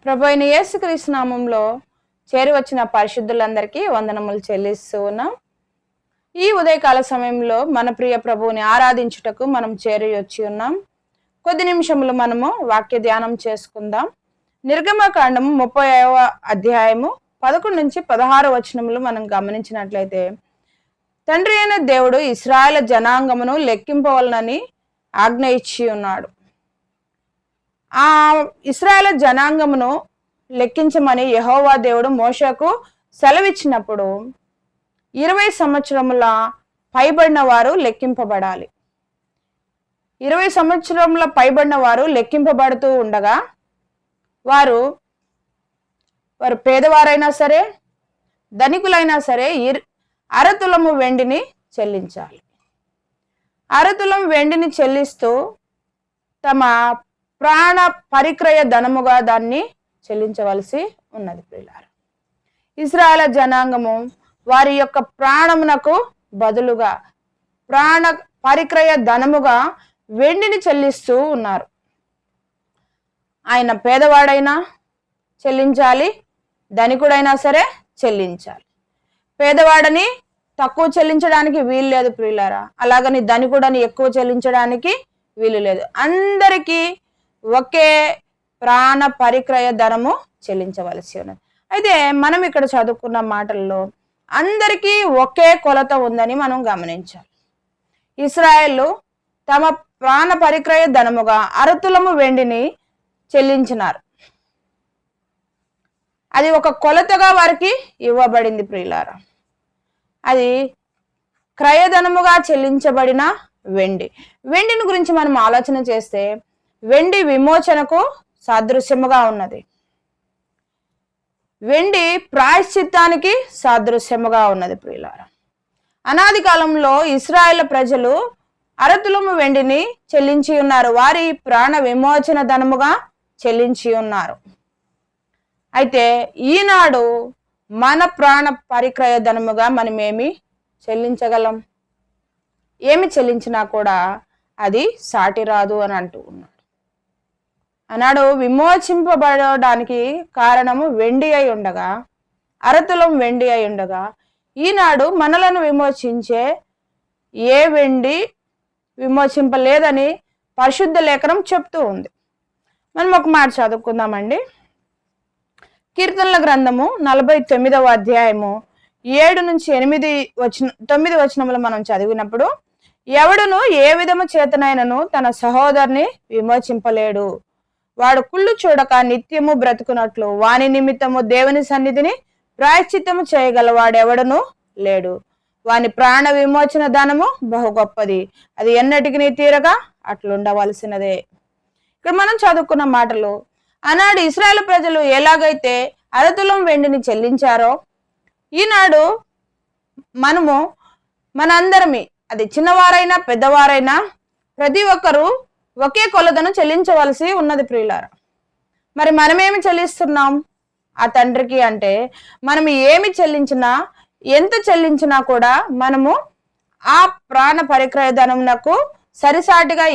ప్రభు అయిన యేసుక్రీస్తు నామంలో చేరి వచ్చిన పరిశుద్ధులందరికీ వందనములు చెల్లిస్తూ ఉన్నాం. ఈ ఉదయకాల సమయంలో మన ప్రియ ప్రభువుని ఆరాధించుటకు మనం చేరి వచ్చి ఉన్నాం. కొద్ది నిమిషములు మనము వాక్య ధ్యానం చేసుకుందాం. నిర్గమకాండము 30వ అధ్యాయము 11 నుంచి 16 వచనములు మనం గమనించినట్లయితే, తండ్రి అయిన దేవుడు ఇశ్రాయేలు జనాంగమును లెక్కింపవలనని ఆజ్ఞ ఇచ్చి ఉన్నాడు. ఆ ఇశ్రాయేలు జనాంగమును లెక్కించమని యెహోవా దేవుడు మోషేకు సెలవిచ్చినప్పుడు 20 సంవత్సరముల పైబడిన వారు లెక్కింపబడాలి. 20 సంవత్సరముల పైబడిన వారు లెక్కింపబడుతూ ఉండగా వారు పేదవారైనా సరే ధనికులైనా సరే అరతులము వెండిని చెల్లించాలి. అరతులం వెండిని చెల్లిస్తూ తమ ప్రాణ పరిక్రయ ధనముగా దాన్ని చెల్లించవలసి ఉన్నది. ప్రియులారా, ఇశ్రాయేలు జనాంగము వారి యొక్క ప్రాణమునకు బదులుగా ప్రాణ పరిక్రయ ధనముగా వెండిని చెల్లిస్తూ ఉన్నారు. ఆయన పేదవాడైనా చెల్లించాలి, ధనికుడైనా సరే చెల్లించాలి. పేదవాడని తక్కువ చెల్లించడానికి వీలు లేదు ప్రియులారా, అలాగని ధనికుడని ఎక్కువ చెల్లించడానికి వీలు లేదు. అందరికీ ఒకే ప్రాణ పరిక్రయ ధనము చెల్లించవలసి ఉన్నది. అయితే మనం ఇక్కడ చదువుకున్న మాటల్లో అందరికీ ఒకే కొలత ఉందని మనం గమనించాలి. ఇశ్రాయేలు తమ ప్రాణ పరిక్రయ ధనముగా అరతులము వెండిని చెల్లించినారు. అది ఒక కొలతగా వారికి ఇవ్వబడింది ప్రియులారా. అది క్రయధనముగా చెల్లించబడిన వెండిని గురించి మనం ఆలోచన చేస్తే వెండి విమోచనకు సాదృశ్యముగా ఉన్నది. వెండి ప్రాయశ్చిత్తానికి సాదృశ్యముగా ఉన్నది ప్రియులారా. అనాది కాలంలో ఇశ్రాయేలు ప్రజలు అరతులము వెండిని చెల్లించి ఉన్నారు. వారి ప్రాణ విమోచన ధనముగా చెల్లించి ఉన్నారు. అయితే ఈనాడు మన ప్రాణ పరిక్రయ ధనముగా మనం ఏమి చెల్లించగలం? ఏమి చెల్లించినా కూడా అది సాటి రాదు అని అంటూ ఉన్నాడు. ఆనాడు విమోచింపబడడానికి కారణము వెండి అయి ఉండగా, అరతులం వెండి అయి ఉండగా, ఈనాడు మనలను విమోచించే ఏ వెండి విమోచింపలేదని పరిశుద్ధ లేఖనం చెప్తూ ఉంది. మనం ఒక మాట చదువుకుందామండి. కీర్తనల గ్రంథము 49వ అధ్యాయము 7 నుంచి 9 వచనములు మనం చదివినప్పుడు, ఎవడును ఏ విధము చేతనైనను తన సహోదరుని విమోచింపలేడు. వాడు కుళ్ళు చూడక నిత్యము బ్రతుకున్నట్లు వాని నిమిత్తము దేవుని సన్నిధిని ప్రాయశ్చిత్తము చేయగలవాడెవడను లేడు. వాని ప్రాణ విమోచన ధనము బహు గొప్పది, అది ఎన్నటికి తీరగా అట్లుండవలసినదే. ఇక్కడ మనం చదువుకున్న మాటలు, ఆనాడు ఇశ్రాయేలు ప్రజలు ఎలాగైతే అరతులం వెండిని చెల్లించారో, ఈనాడు మనందరమి, అది చిన్నవారైనా పెద్దవారైనా ప్రతి ఒక్కరూ ఒకే కొలతను చెల్లించవలసి ఉన్నది ప్రియులారా. మరి మనమేమి చెల్లిస్తున్నాం ఆ తండ్రికి అంటే, మనం ఏమి చెల్లించినా ఎంత చెల్లించినా కూడా మనము ఆ ప్రాణ పరిక్రయ ధనమునకు సరిసాటిగా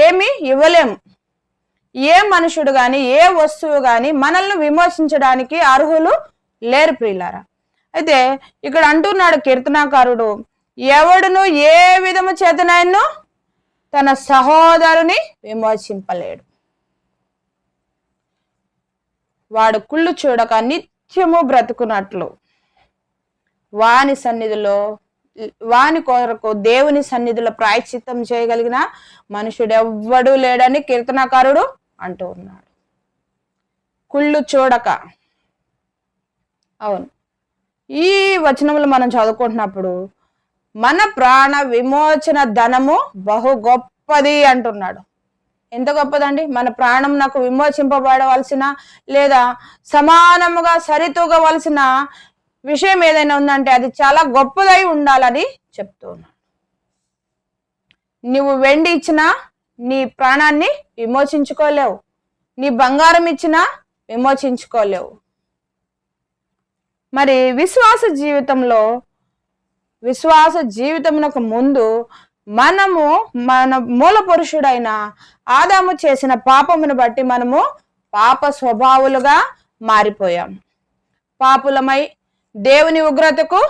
ఏమి ఇవ్వలేము. ఏ మనుషుడు గాని ఏ వస్తువు గాని మనల్ని విమోచించడానికి అర్హులు లేరు ప్రియులారా. అయితే ఇక్కడ అంటున్నాడు కీర్తనాకారుడు, ఎవడును ఏ విధము చేతనైనా తన సహోదరుని విమోచింపలేడు. వాడు కుళ్ళు చూడక నిత్యము బ్రతుకున్నట్లు వాని కొరకు దేవుని సన్నిధిలో ప్రాయశ్చిత్తం చేయగలిగిన మనుషుడు ఎవ్వడూ లేడని కీర్తనాకారుడు అంటూ ఉన్నాడు. కుళ్ళు చూడక. అవును, ఈ వచనములు మనం చదువుకుంటున్నప్పుడు మన ప్రాణ విమోచన ధనము బహు గొప్పది అంటున్నాడు. ఎంత గొప్పదండి! మన ప్రాణం నాకు విమోచింపబడవలసిన లేదా సమానముగా సరితూగవలసిన విషయం ఏదైనా ఉందంటే అది చాలా గొప్పదై ఉండాలని చెప్తూ ఉన్నాడు. నువ్వు వెండి ఇచ్చినా నీ ప్రాణాన్ని విమోచించుకోలేవు, నీ బంగారం ఇచ్చినా విమోచించుకోలేవు. మరి విశ్వాస జీవితమునకు ముందు మనము మన మూల పురుషుడైన ఆదాము చేసిన పాపమును బట్టి మనము పాప స్వభావులుగా మారిపోయాం. పాపులమై దేవుని ఉగ్రతకు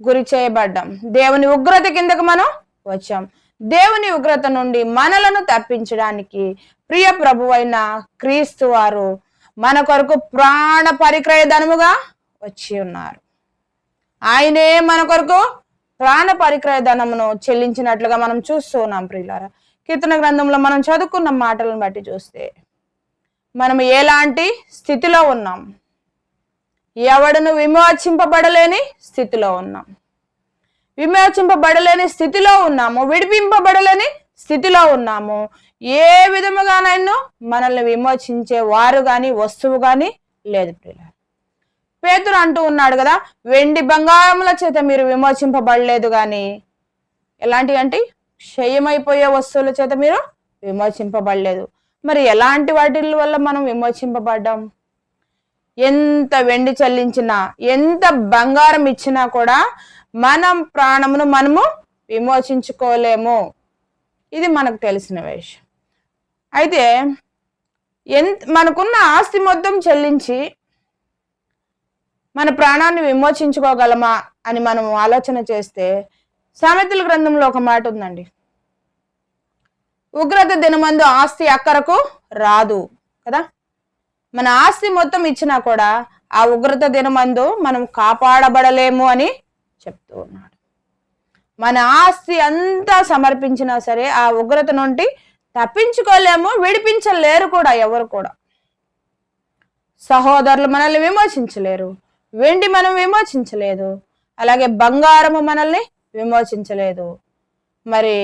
గురి చేయబడ్డాం. దేవుని ఉగ్రత కిందకు మనం వచ్చాం. దేవుని ఉగ్రత నుండి మనలను తప్పించడానికి ప్రియ ప్రభువైన క్రీస్తు వారు మన కొరకు ప్రాణ పరిక్రయ ధనముగా వచ్చి ఉన్నారు. ఆయనే మన కొరకు ప్రాణ పరిక్రయ ధనమును చెల్లించినట్లుగా మనం చూస్తూ ఉన్నాం. ప్రియులారా, కీర్తన గ్రంథంలో మనం చదువుకున్న మాటలను బట్టి చూస్తే మనం ఎలాంటి స్థితిలో ఉన్నాం? ఎవడును విమోచింపబడలేని స్థితిలో ఉన్నాం. విమోచింపబడలేని స్థితిలో ఉన్నాము, విడిపింపబడలేని స్థితిలో ఉన్నాము. ఏ విధముగానైనా మనల్ని విమోచించే వారు గాని వస్తువు గాని లేదు. ప్రియులారా, పేతురు అంటూ ఉన్నాడు కదా, వెండి బంగారముల చేత మీరు విమోచింపబడలేదు గాని ఎలాంటి అంటే క్షయమైపోయే వస్తువుల చేత మీరు విమోచింపబడలేదు. మరి ఎలాంటి వాటి వల్ల మనం విమోచింపబడ్డాం? ఎంత వెండి చెల్లించినా, ఎంత బంగారం ఇచ్చినా కూడా మనం ప్రాణమును మనము విమోచించుకోలేము. ఇది మనకు తెలిసిన విషయం. అయితే మనకున్న ఆస్తి మొత్తం చెల్లించి మన ప్రాణాన్ని విమోచించుకోగలమా అని మనం ఆలోచన చేస్తే సామెతల గ్రంథంలో ఒక మాట ఉందండి, ఉగ్రత దినమందు ఆస్తి అక్కరకు రాదు కదా. మన ఆస్తి మొత్తం ఇచ్చినా కూడా ఆ ఉగ్రత దినమందు మనం కాపాడబడలేము అని చెప్తూ ఉన్నాడు. మన ఆస్తి అంతా సమర్పించినా సరే ఆ ఉగ్రత నుండి తప్పించుకోలేము, విడిపించలేరు కూడా. ఎవరు కూడా సహోదరులు మనల్ని విమోచించలేరు, వెండి మనం విమోచించలేదు, అలాగే బంగారము మనల్ని విమోచించలేదు. మరి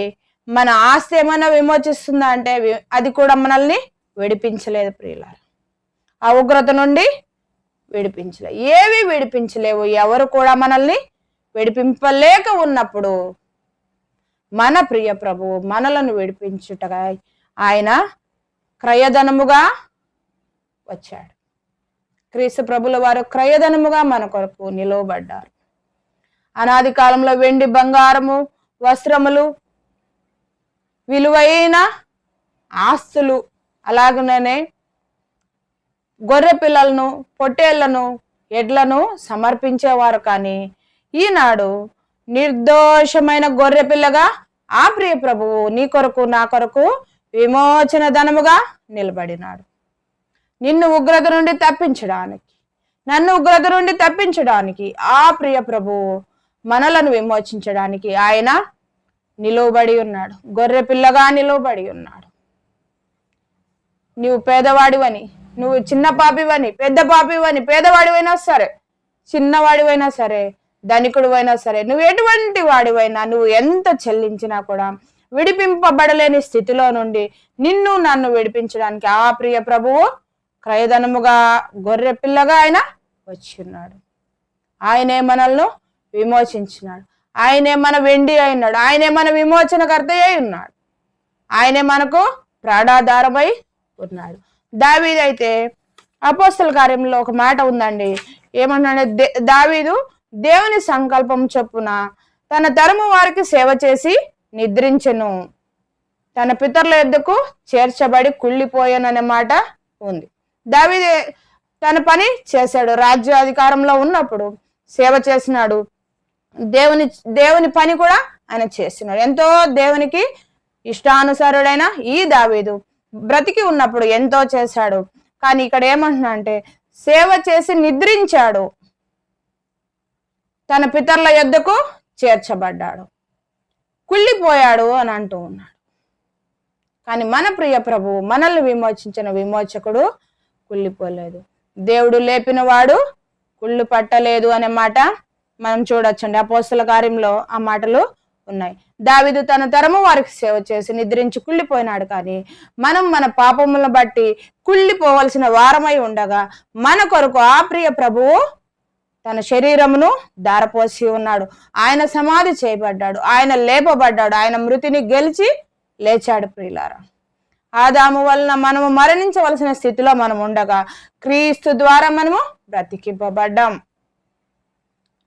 మన ఆస్తి ఏమైనా విమోచిస్తుందా అంటే అది కూడా మనల్ని విడిపించలేదు. ప్రియులారా, ఆ ఉగ్రత నుండి విడిపించలే, ఏవి విడిపించలేవు. ఎవరు కూడా మనల్ని విడిపింపలేక ఉన్నప్పుడు మన ప్రియ ప్రభువు మనలను విడిపించుటగా ఆయన క్రయధనముగా వచ్చాడు. క్రీస్తు ప్రభుల వారు క్రయధనముగా మన కొరకు నిలువబడ్డారు. అనాది కాలంలో వెండి బంగారము వస్త్రములు విలువైన ఆస్తులు అలాగనే గొర్రె పిల్లలను పొట్టేళ్లను ఎడ్లను సమర్పించేవారు. కానీ ఈనాడు నిర్దోషమైన గొర్రె పిల్లగా ఆ ప్రియ ప్రభువు నీ కొరకు నా కొరకు విమోచన ధనముగా నిలబడినాడు. నిన్ను ఉగ్రత నుండి తప్పించడానికి, నన్ను ఉగ్రత నుండి తప్పించడానికి ఆ ప్రియ ప్రభువు మనలను విమోచించడానికి ఆయన నిలువబడి ఉన్నాడు. గొర్రె పిల్లగా నిలువబడి ఉన్నాడు. నువ్వు పేదవాడివని, నువ్వు చిన్న పాపివని, పెద్ద పాపివని, పేదవాడివైనా సరే, చిన్నవాడివైనా సరే, ధనికుడివైనా సరే, నువ్వు ఎటువంటి వాడివైనా, నువ్వు ఎంత చెల్లించినా కూడా విడిపింపబడలేని స్థితిలో నుండి నిన్ను నన్ను విడిపించడానికి ఆ ప్రియ ప్రభువు క్రయధనముగా గొర్రె పిల్లగా ఆయన వచ్చి ఉన్నాడు. ఆయనే మనల్ని విమోచించినాడు. ఆయనే మన వెండి అయినాడు. ఆయనే మన విమోచనకర్త అయి ఉన్నాడు. ఆయనే మనకు ప్రాణాధారమై ఉన్నాడు. దావీదు అయితే అపోస్తల కార్యంలో ఒక మాట ఉందండి, ఏమన్నాడు? దావీదు దేవుని సంకల్పం చొప్పున తన తరము వారికి సేవ చేసి నిద్రించెను, తన పితరుల యొద్దకు చేర్చబడి కుళ్ళిపోయాననే మాట ఉంది. దావీదు తన పని చేశాడు. రాజ్యాధికారంలో ఉన్నప్పుడు సేవ చేసినాడు. దేవుని పని కూడా ఆయన చేస్తున్నాడు. ఎంతో దేవునికి ఇష్టానుసారుడైన ఈ దావీదు బ్రతికి ఉన్నప్పుడు ఎంతో చేశాడు. కానీ ఇక్కడ ఏమంటున్నా అంటే సేవ చేసి నిద్రించాడు, తన పితరుల యొద్దకు చేర్చబడ్డాడు, కుళ్ళిపోయాడు అని అంటూ ఉన్నాడు. కానీ మన ప్రియ ప్రభువు మనల్ని విమోచించిన విమోచకుడు కుళ్ళిపోలేదు. దేవుడు లేపిన వాడు కుళ్ళు పట్టలేదు అనే మాట మనం చూడొచ్చండి. అపోస్తల కార్యంలో ఆ మాటలు ఉన్నాయి. దావీదు తన తరము వారికి సేవ చేసి నిద్రించి కుళ్ళిపోయినాడు. కానీ మనం మన పాపములను బట్టి కుళ్ళిపోవలసిన వారమై ఉండగా మన కొరకు ఆ ప్రియ ప్రభువు తన శరీరమును దారపోసి ఉన్నాడు. ఆయన సమాధి చేయబడ్డాడు, ఆయన లేపబడ్డాడు, ఆయన మృతిని గెలిచి లేచాడు. ప్రియులారా, ఆదాము వలన మనము మరణించవలసిన స్థితిలో మనం ఉండగా క్రీస్తు ద్వారా మనము బ్రతికింపబడ్డాం.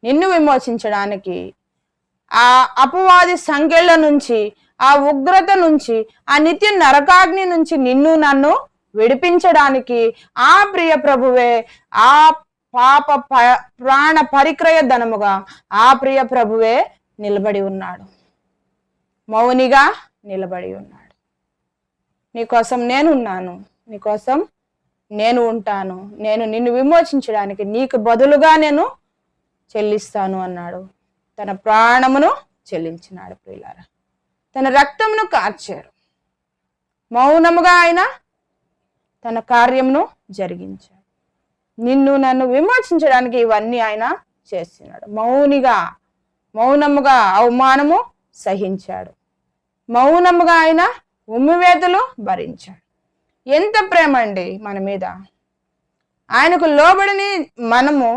నిన్ను విమోచించడానికి, ఆ అపవాది సంఖ్యల నుంచి, ఆ ఉగ్రత నుంచి, ఆ నిత్య నరకాగ్ని నుంచి నిన్ను నన్ను విడిపించడానికి ఆ ప్రియ ప్రభువే ఆ పాప ప్రాణ పరిక్రయ ధనముగా ఆ ప్రియ ప్రభువే నిలబడి ఉన్నాడు, మౌనిగా నిలబడి ఉన్నాడు. నీకోసం నేనున్నాను, నీకోసం నేను ఉంటాను, నేను నిన్ను విమోచించడానికి నీకు బదులుగా నేను చెల్లిస్తాను అన్నాడు. తన ప్రాణమును చెల్లించినాడు ప్రియులారా. తన రక్తమును కార్చారు. మౌనముగా ఆయన తన కార్యమును జరిగించాడు. నిన్ను నన్ను విమోచించడానికి ఇవన్నీ ఆయన చేస్తున్నాడు. మౌనముగా అవమానము సహించాడు. మౌనముగా ఆయన ఉమ్మివేతలు భరించాడు. ఎంత ప్రేమ అండి మన మీద! ఆయనకు లోబడిని మనము,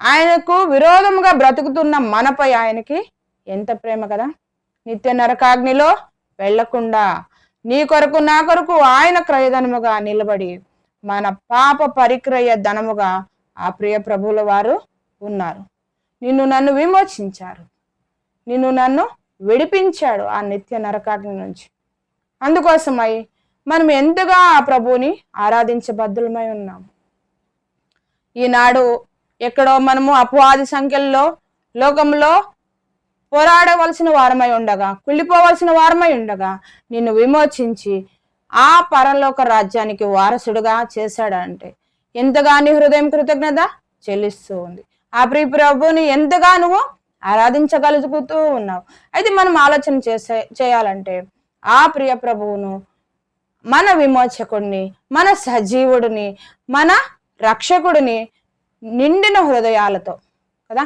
ఆయనకు విరోధముగా బ్రతుకుతున్న మనపై ఆయనకి ఎంత ప్రేమ కదా! నిత్య నరకాగ్నిలో వెళ్లకుండా నీ కొరకు నా కొరకు ఆయన క్రయధనముగా నిలబడి మన పాప పరిక్రయ ధనముగా ఆ ప్రియ ప్రభువుల వారు ఉన్నారు. నిన్ను నన్ను విమోచించారు, నిన్ను నన్ను విడిపించాడు ఆ నిత్య నరకాగ్ని నుంచి. అందుకోసమై మనం ఎంతగా ఆ ప్రభువుని ఆరాధించబద్దులమై ఉన్నాం. ఈనాడు ఎక్కడో మనము అపవాది సంఖ్యల్లో లోకంలో పోరాడవలసిన వారమై ఉండగా, కుళ్ళిపోవలసిన వారమై ఉండగా నిన్ను విమోచించి ఆ పరలోక రాజ్యానికి వారసుడుగా చేశాడంటే ఎంతగా నీ హృదయం కృతజ్ఞత చెల్లిస్తూ ఉంది. ఆ ప్రియ ప్రభువుని ఎంతగా నువ్వు ఆరాధించగలుగుతూ ఉన్నావు. అయితే మనం ఆలోచన చేయాలంటే ఆ ప్రియ ప్రభువును, మన విమోచకుడిని, మన సజీవుడిని, మన రక్షకుడిని నిండిన హృదయాలతో కదా,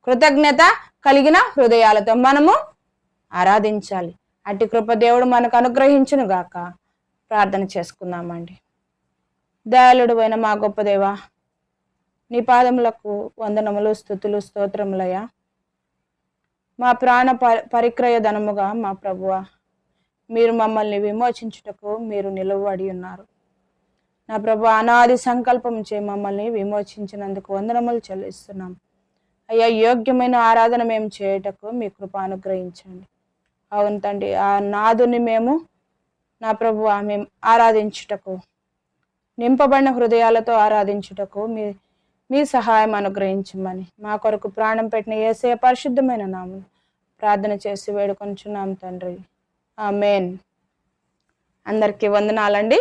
కృతజ్ఞత కలిగిన హృదయాలతో మనము ఆరాధించాలి. అట్టి కృప దేవుడు మనకు అనుగ్రహించును గాక. ప్రార్థన చేసుకుందామండి. దయాళుడు అయిన మా గొప్ప దేవా, నీ పాదములకు వందనములు, స్తుతులు, స్తోత్రములయ్యా. మా ప్రాణ పరిక్రయ ధనముగా మా ప్రభువా, మీరు మమ్మల్ని విమోచించుటకు మీరు నిలవబడి ఉన్నారు. నా ప్రభు, అనాది సంకల్పం చే మమ్మల్ని విమోచించినందుకు వందనములు చెల్లిస్తున్నాం అయ్యా. యోగ్యమైన ఆరాధన మేము చేయుటకు మీ కృప అనుగ్రహించండి. అవును తండ్రి, ఆ నాదుని మేము నా ప్రభువా మేము ఆరాధించుటకు, నింపబడిన హృదయాలతో ఆరాధించుటకు మీ సహాయం అనుగ్రహించమని మా కొరకు ప్రాణం పెట్టిన యేసయ్య పరిశుద్ధమైన నామమున ప్రార్థన చేసి వేడుకొంచున్నాం తండ్రి. ఆమేన్. అందరికీ వందనాలండి.